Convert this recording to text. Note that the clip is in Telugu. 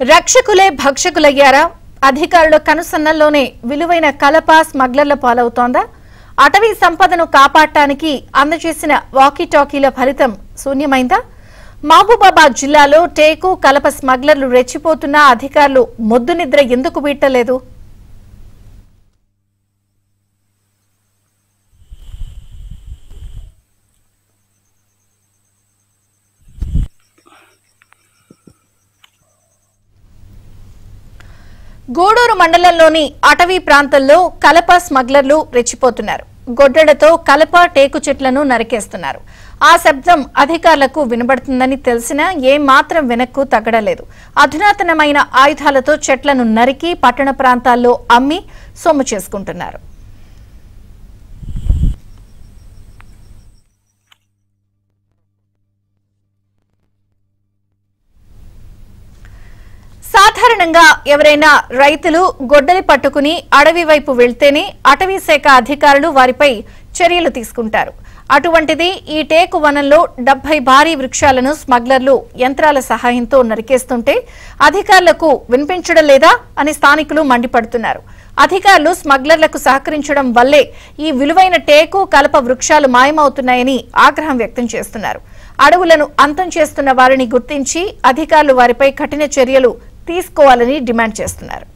రక్షకులే భక్షకులయ్యారా? అధికారుల కనుసన్నల్లోనే విలువైన కలప స్మగ్లర్ల పాలవుతోందా? అటవీ సంపదను కాపాడటానికి అందజేసిన వాకీటాకీల ఫలితం శూన్యమైందా? మహబూబాబాద్ జిల్లాలో టేకు కలప స్మగ్లర్లు రెచ్చిపోతున్నా అధికారులు మొద్దు నిద్ర ఎందుకు వీట్టలేదు? గూడూరు మండలంలోని అటవీ ప్రాంతంలో కలప స్మగ్లర్లు రెచ్చిపోతున్నారు. గొడ్డలతో కలప టేకు చెట్లను నరికేస్తున్నారు. ఆ శబ్దం అధికారులకు వినబడుతుందని తెలిసినా ఏమాత్రం వెనక్కు తగ్గడలేదు. అధునాతనమైన ఆయుధాలతో చెట్లను నరికి పట్టణ ప్రాంతాల్లో అమ్మి సొమ్ము చేసుకుంటున్నారు. సాధారణంగా ఎవరైనా రైతులు గొడ్డలి పట్టుకుని అడవి వైపు వెళ్తేనే అటవీ శాఖ అధికారులు వారిపై చర్యలు తీసుకుంటారు. అటువంటిది ఈ టేకు వనంలో 70 భారీ వృక్షాలను స్మగ్లర్లు యంత్రాల సహాయంతో నరికేస్తుంటే అధికారులకు వినిపించడం లేదా అని స్థానికులు మండిపడుతున్నారు. అధికారులు స్మగ్లర్లకు సహకరించడం వల్లే ఈ విలువైన టేకు కలప వృక్షాలు మాయమవుతున్నాయని ఆగ్రహం వ్యక్తం చేస్తున్నారు. అడవులను అంతం చేస్తున్న వారిని గుర్తించి అధికారులు వారిపై కఠిన చర్యలు తీసుకోవాలని డిమాండ్ చేస్తున్నారు.